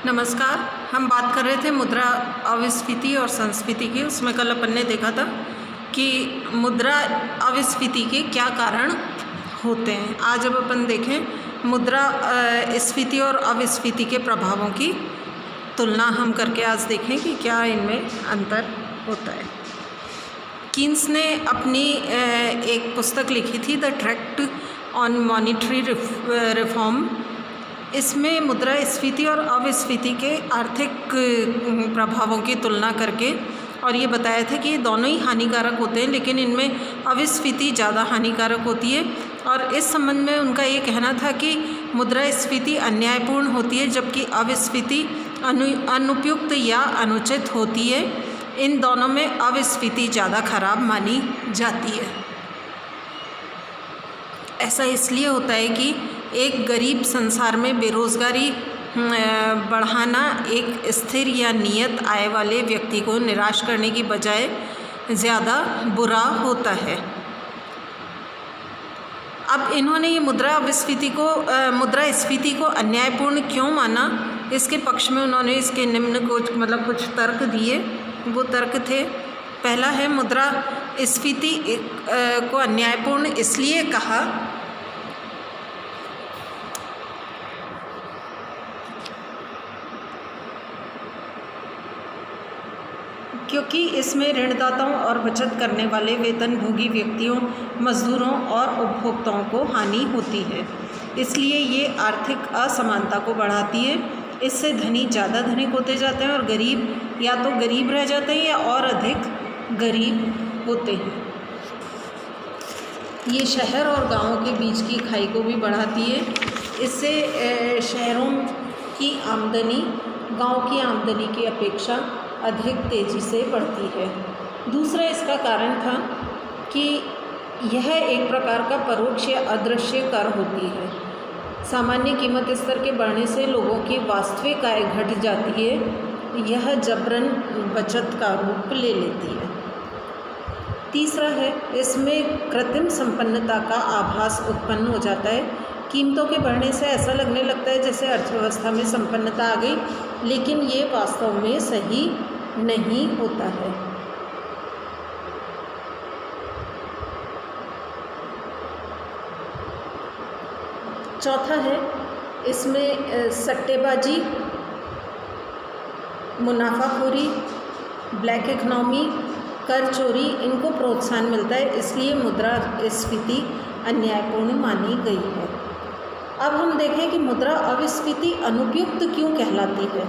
नमस्कार। हम बात कर रहे थे मुद्रा अविस्फीति और संस्फीति की। उसमें कल अपन ने देखा था कि मुद्रा अविस्फीति के क्या कारण होते हैं। आज अब अपन देखें मुद्रा स्फीति और अविस्फीति के प्रभावों की तुलना हम करके आज देखें कि क्या इनमें अंतर होता है। कीन्स ने अपनी एक पुस्तक लिखी थी, the tract on monetary reform. इसमें मुद्रास्फीति और अविस्फीति के आर्थिक प्रभावों की तुलना करके और ये बताया था कि ये दोनों ही हानिकारक होते हैं, लेकिन इनमें अविस्फीति ज़्यादा हानिकारक होती है। और इस संबंध में उनका ये कहना था कि मुद्रास्फीति अन्यायपूर्ण होती है, जबकि अविस्फीति अनुपयुक्त या अनुचित होती है। इन दोनों में अविस्फीति ज़्यादा खराब मानी जाती है। ऐसा इसलिए होता है कि एक गरीब संसार में बेरोज़गारी बढ़ाना एक स्थिर या नियत आय वाले व्यक्ति को निराश करने की बजाय ज़्यादा बुरा होता है। अब इन्होंने ये मुद्रास्फीति को अन्यायपूर्ण क्यों माना, इसके पक्ष में उन्होंने इसके निम्न कुछ तर्क दिए। वो तर्क थे, पहला है मुद्रास्फीति को अन्यायपूर्ण इसलिए कहा क्योंकि इसमें ऋणदाताओं और बचत करने वाले वेतनभोगी व्यक्तियों, मजदूरों और उपभोक्ताओं को हानि होती है। इसलिए ये आर्थिक असमानता को बढ़ाती है। इससे धनी ज़्यादा धनिक होते जाते हैं और गरीब या तो गरीब रह जाते हैं या और अधिक गरीब होते हैं। ये शहर और गांवों के बीच की खाई को भी बढ़ाती है। इससे शहरों की आमदनी गांव की आमदनी की अपेक्षा अधिक तेज़ी से बढ़ती है। दूसरा इसका कारण था कि यह एक प्रकार का परोक्ष या अदृश्य कर होती है। सामान्य कीमत स्तर के बढ़ने से लोगों की वास्तविक आय घट जाती है। यह जबरन बचत का रूप ले लेती है। तीसरा है, इसमें कृत्रिम संपन्नता का आभास उत्पन्न हो जाता है। कीमतों के बढ़ने से ऐसा लगने लगता है जैसे अर्थव्यवस्था में संपन्नता आ गई, लेकिन ये वास्तव में सही नहीं होता है। चौथा है, इसमें सट्टेबाजी, मुनाफाखोरी, ब्लैक इकनॉमी, कर चोरी, इनको प्रोत्साहन मिलता है। इसलिए मुद्रास्फीति अन्यायपूर्ण मानी गई है। अब हम देखें कि मुद्रा अविस्फीति अनुपयुक्त क्यों कहलाती है।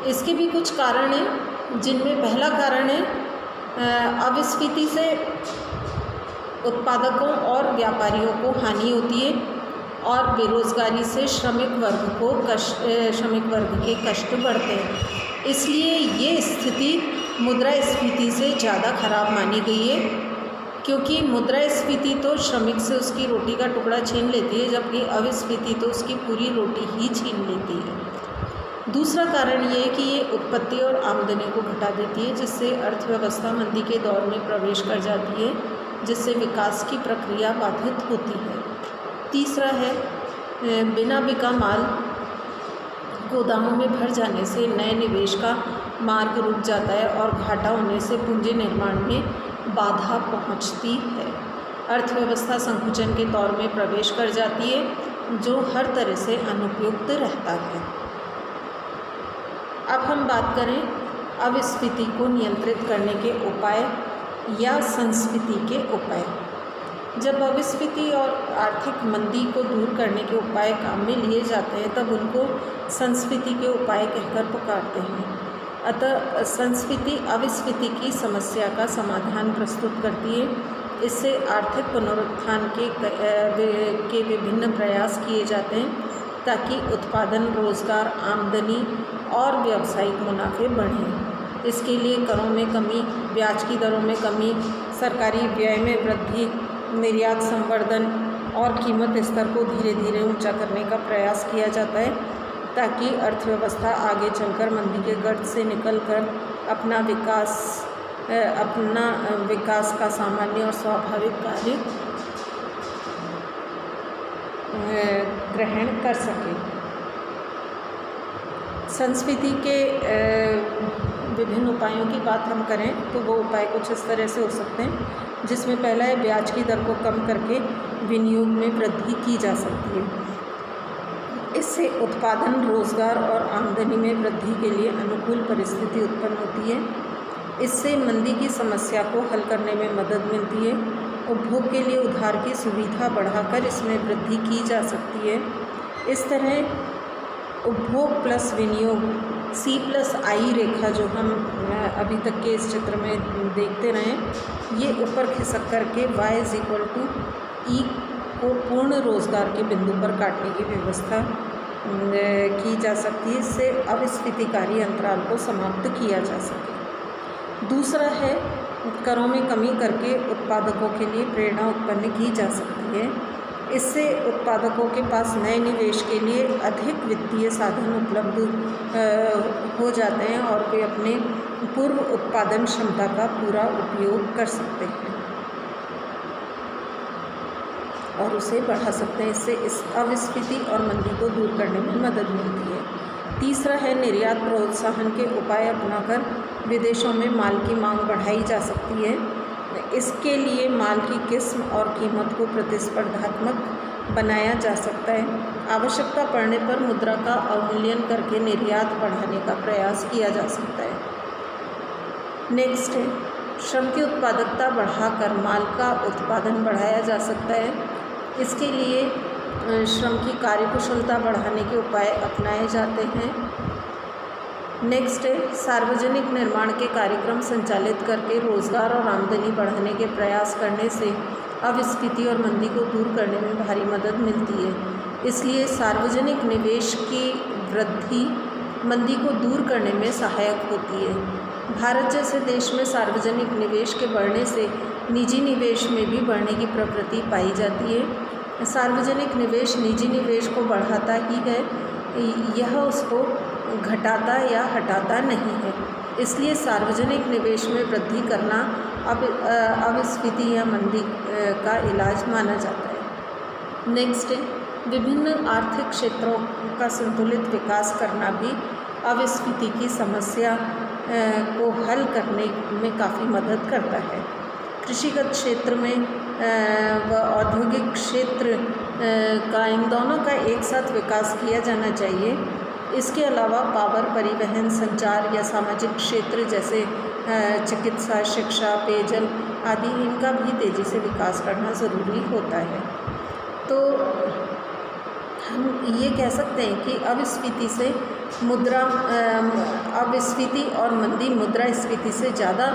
इसके भी कुछ कारण हैं, जिनमें पहला कारण है अविस्फीति से उत्पादकों और व्यापारियों को हानि होती है और बेरोज़गारी से श्रमिक वर्ग के कष्ट बढ़ते हैं। इसलिए ये स्थिति मुद्रास्फीति से ज़्यादा खराब मानी गई है, क्योंकि मुद्रास्फीति तो श्रमिक से उसकी रोटी का टुकड़ा छीन लेती है, जबकि अविस्फीति तो उसकी पूरी रोटी ही छीन लेती है। दूसरा कारण ये है कि ये उत्पत्ति और आमदनी को घटा देती है, जिससे अर्थव्यवस्था मंदी के दौर में प्रवेश कर जाती है, जिससे विकास की प्रक्रिया बाधित होती है। तीसरा है, बिना बिका माल गोदामों में भर जाने से नए निवेश का मार्ग रुक जाता है और घाटा होने से पूंजी निर्माण में बाधा पहुंचती है। अर्थव्यवस्था संकुचन के दौर में प्रवेश कर जाती है, जो हर तरह से अनुपयुक्त रहता है। अब हम बात करें अविस्फीति को नियंत्रित करने के उपाय या संस्फीति के उपाय। जब अविस्फीति और आर्थिक मंदी को दूर करने के उपाय काम में लिए जाते हैं, तब उनको संस्फीति के उपाय कहकर पुकारते हैं। अतः संस्फीति अविस्फीति की समस्या का समाधान प्रस्तुत करती है। इससे आर्थिक पुनरुत्थान के विभिन्न प्रयास किए जाते हैं, ताकि उत्पादन, रोजगार, आमदनी और व्यावसायिक मुनाफे बढ़ें। इसके लिए करों में कमी, ब्याज की दरों में कमी, सरकारी व्यय में वृद्धि, निर्यात संवर्धन और कीमत स्तर को धीरे धीरे ऊंचा करने का प्रयास किया जाता है, ताकि अर्थव्यवस्था आगे चलकर मंदी के गर्त से निकलकर अपना विकास का सामान्य और स्वाभाविक कार्य ग्रहण कर सके। संस्फीति के विभिन्न उपायों की बात हम करें तो वो उपाय कुछ इस तरह से हो सकते हैं, जिसमें पहला है ब्याज की दर को कम करके विनियोग में वृद्धि की जा सकती है। इससे उत्पादन, रोजगार और आमदनी में वृद्धि के लिए अनुकूल परिस्थिति उत्पन्न होती है। इससे मंदी की समस्या को हल करने में मदद मिलती है। उपभोग के लिए उधार की सुविधा बढ़ाकर इसमें वृद्धि की जा सकती है। इस तरह उपभोग प्लस विनियोग C+I रेखा जो हम अभी तक के इस चित्र में देखते रहे, ये ऊपर खिसक करके y=E को पूर्ण रोजगार के बिंदु पर काटने की व्यवस्था की जा सकती है। इससे अस्वीकृतिकारी अंतराल को समाप्त किया जा सके। दूसरा है करों में कमी करके उत्पादकों के लिए प्रेरणा उत्पन्न की जा सकती है। इससे उत्पादकों के पास नए निवेश के लिए अधिक वित्तीय साधन उपलब्ध हो जाते हैं और वे अपने पूर्व उत्पादन क्षमता का पूरा उपयोग कर सकते हैं और उसे बढ़ा सकते हैं। इससे इस अस्वीकृति और मंदी को दूर करने में मदद मिलती है। तीसरा है निर्यात प्रोत्साहन के उपाय अपनाकर विदेशों में माल की मांग बढ़ाई जा सकती है। इसके लिए माल की किस्म और कीमत को प्रतिस्पर्धात्मक बनाया जा सकता है। आवश्यकता पड़ने पर मुद्रा का अवमूल्यन करके निर्यात बढ़ाने का प्रयास किया जा सकता है। नेक्स्ट है श्रम की उत्पादकता बढ़ाकर माल का उत्पादन बढ़ाया जा सकता है। इसके लिए श्रम की कार्यकुशलता बढ़ाने के उपाय अपनाए जाते हैं। नेक्स्ट है सार्वजनिक निर्माण के कार्यक्रम संचालित करके रोजगार और आमदनी बढ़ाने के प्रयास करने से अस्वीकृति और मंदी को दूर करने में भारी मदद मिलती है। इसलिए सार्वजनिक निवेश की वृद्धि मंदी को दूर करने में सहायक होती है। भारत जैसे देश में सार्वजनिक निवेश के बढ़ने से निजी निवेश में भी बढ़ने की प्रवृत्ति पाई जाती है। सार्वजनिक निवेश निजी निवेश को बढ़ाता ही है, यह उसको घटाता या हटाता नहीं है। इसलिए सार्वजनिक निवेश में वृद्धि करना अब अस्वीकृति या मंदी का इलाज माना जाता है। नेक्स्ट है विभिन्न आर्थिक क्षेत्रों का संतुलित विकास करना भी अस्वीकृति की समस्या को हल करने में काफ़ी मदद करता है। कृषिगत क्षेत्र में व औद्योगिक क्षेत्र का इन दोनों का एक साथ विकास किया जाना चाहिए। इसके अलावा पावर, परिवहन, संचार या सामाजिक क्षेत्र जैसे चिकित्सा, शिक्षा, पेयजल आदि इनका भी तेज़ी से विकास करना ज़रूरी होता है। तो हम ये कह सकते हैं कि अस्वीकृति से अस्वीकृति और मंदी मुद्रास्फीति से ज़्यादा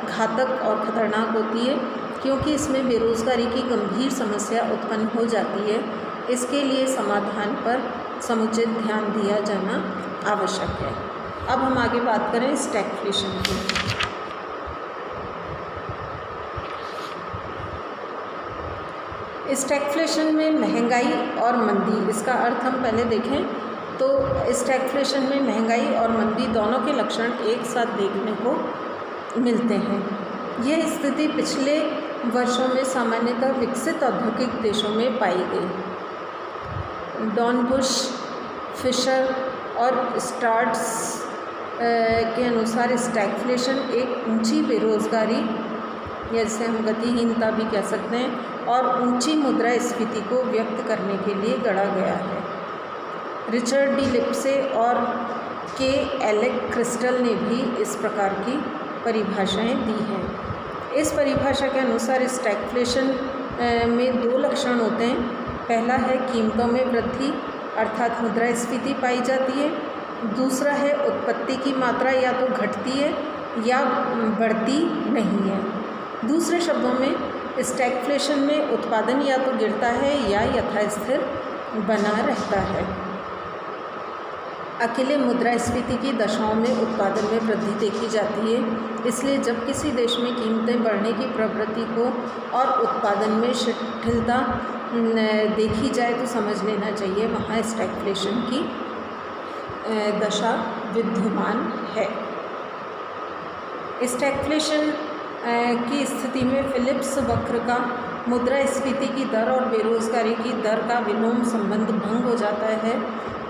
घातक और ख़तरनाक होती है, क्योंकि इसमें बेरोज़गारी की गंभीर समस्या उत्पन्न हो जाती है। इसके लिए समाधान पर समुचित ध्यान दिया जाना आवश्यक है। अब हम आगे बात करें स्टैगफ्लेशन की। स्टैगफ्लेशन में महंगाई और मंदी, इसका अर्थ हम पहले देखें तो स्टैगफ्लेशन में महंगाई और मंदी दोनों के लक्षण एक साथ देखने को मिलते हैं। यह स्थिति पिछले वर्षों में सामान्यतः विकसित औद्योगिक देशों में पाई गई। डॉनबुश, फिशर और स्टार्ट्स के अनुसार स्टैगफ्लेशन एक ऊंची बेरोज़गारी, जैसे हम गतिहीनता भी कह सकते हैं, और ऊंची मुद्रास्फीति को व्यक्त करने के लिए गढ़ा गया है। रिचर्ड डी लिप्से और के एलेक क्रिस्टल ने भी इस प्रकार की परिभाषाएं दी हैं। इस परिभाषा के अनुसार स्टैगफ्लेशन में दो लक्षण होते हैं। पहला है कीमतों में वृद्धि अर्थात मुद्रास्फीति पाई जाती है। दूसरा है उत्पत्ति की मात्रा या तो घटती है या बढ़ती नहीं है। दूसरे शब्दों में स्टैगफ्लेशन में उत्पादन या तो गिरता है या यथास्थिर बना रहता है। अकेले मुद्रास्फीति की दशाओं में उत्पादन में वृद्धि देखी जाती है। इसलिए जब किसी देश में कीमतें बढ़ने की प्रवृत्ति को और उत्पादन में शिथिलता देखी जाए तो समझ लेना चाहिए वहाँ स्टैगफ्लेशन की दशा विद्यमान है। स्टैगफ्लेशन की स्थिति में फिलिप्स वक्र का मुद्रास्फीति की दर और बेरोज़गारी की दर का विलोम संबंध भंग हो जाता है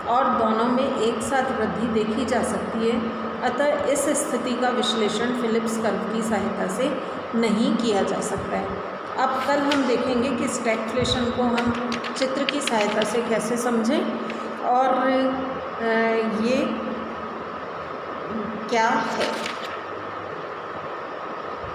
और दोनों में एक साथ वृद्धि देखी जा सकती है। अतः इस स्थिति का विश्लेषण फिलिप्स कर्व की सहायता से नहीं किया जा सकता है। अब कल हम देखेंगे कि स्टैगफ्लेशन को हम चित्र की सहायता से कैसे समझें और ये क्या है।